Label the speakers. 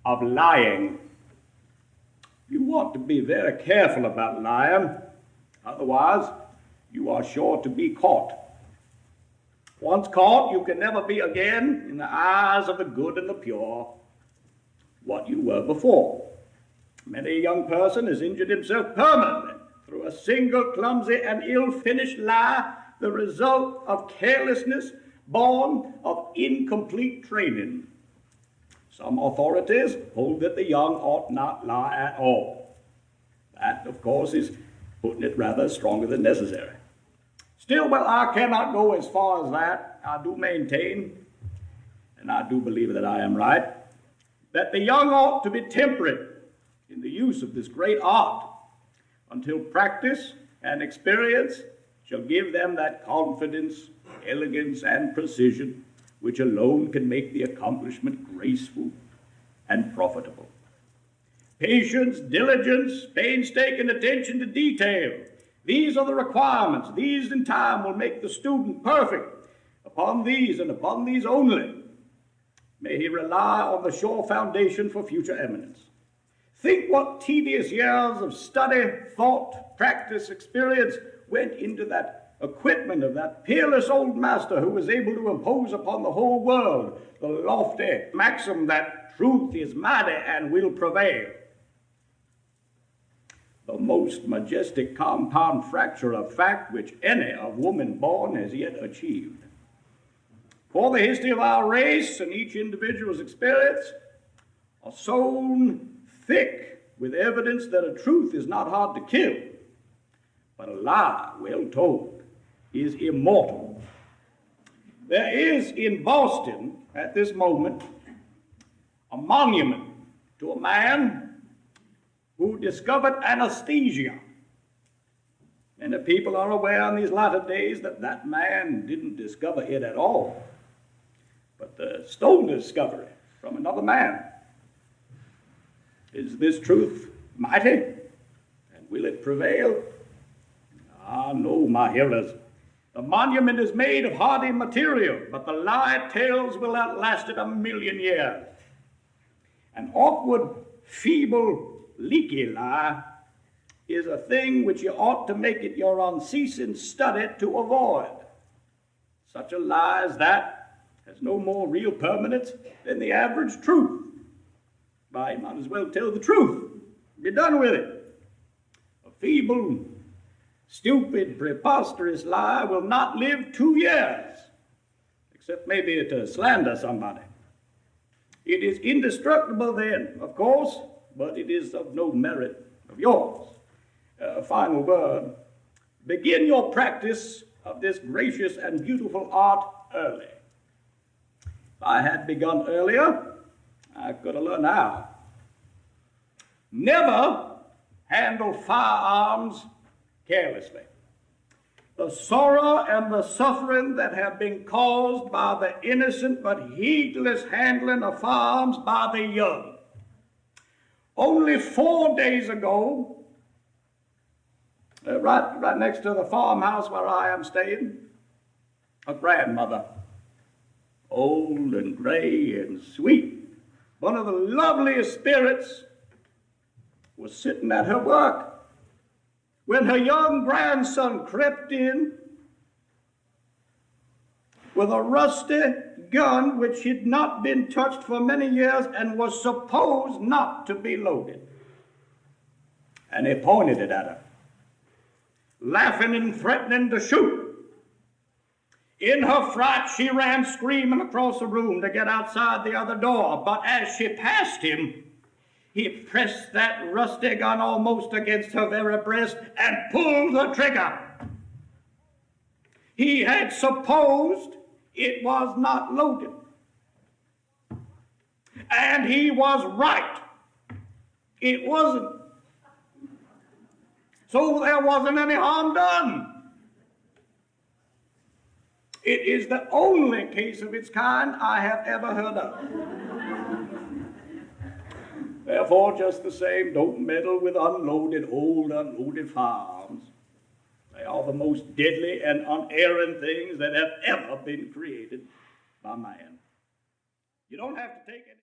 Speaker 1: of lying. You want to be very careful about lying, otherwise you are sure to be caught. Once caught, you can never be again, in the eyes of the good and the pure, what you were before. Many a young person has injured himself permanently through a single clumsy and ill-finished lie, the result of carelessness born of incomplete training. Some authorities hold that the young ought not lie at all. That, of course, is putting it rather stronger than necessary. Still, well, I cannot go as far as that. I do maintain, and I do believe that I am right, that the young ought to be temperate in the use of this great art until practice and experience shall give them that confidence, elegance, and precision which alone can make the accomplishment graceful and profitable. Patience, diligence, painstaking attention to detail, these are the requirements. These in time will make the student perfect. Upon these and upon these only may he rely on the sure foundation for future eminence. Think what tedious years of study, thought, practice, experience went into that equipment of that peerless old master who was able to impose upon the whole world the lofty maxim that truth is mighty and will prevail. The most majestic compound fracture of fact which any of woman born has yet achieved. For the history of our race and each individual's experience are sown thick with evidence that a truth is not hard to kill, but a lie, well told, is immortal. There is in Boston at this moment a monument to a man who discovered anesthesia. And the people are aware in these latter days that that man didn't discover it at all, but the stone discovery from another man. Is this truth mighty? And will it prevail? Ah, no, my hearers. The monument is made of hardy material, but the lie it tells will outlast it 1,000,000 years. An awkward, feeble, leaky lie is a thing which you ought to make it your unceasing study to avoid. Such a lie as that has no more real permanence than the average truth. Why, you might as well tell the truth. Be done with it. A feeble, stupid, preposterous lie will not live 2 years, except maybe to slander somebody. It is indestructible then, of course, but it is of no merit of yours. Final word. Begin your practice of this gracious and beautiful art early. If I had begun earlier, I could have learned how. Never handle firearms carelessly. The sorrow and the suffering that have been caused by the innocent but heedless handling of firearms by the young. Only 4 days ago, right next to the farmhouse where I am staying, a grandmother, old and gray and sweet, one of the loveliest spirits, was sitting at her work when her young grandson crept in with a rusty gun which had not been touched for many years and was supposed not to be loaded. And he pointed it at her, laughing and threatening to shoot. In her fright, she ran screaming across the room to get outside the other door, but as she passed him, he pressed that rusty gun almost against her very breast and pulled the trigger. He had supposed it was not loaded. And he was right. It wasn't. So there wasn't any harm done. It is the only case of its kind I have ever heard of. Therefore, just the same, don't meddle with old unloaded firearms. They are the most deadly and unerring things that have ever been created by man. You don't have to take it.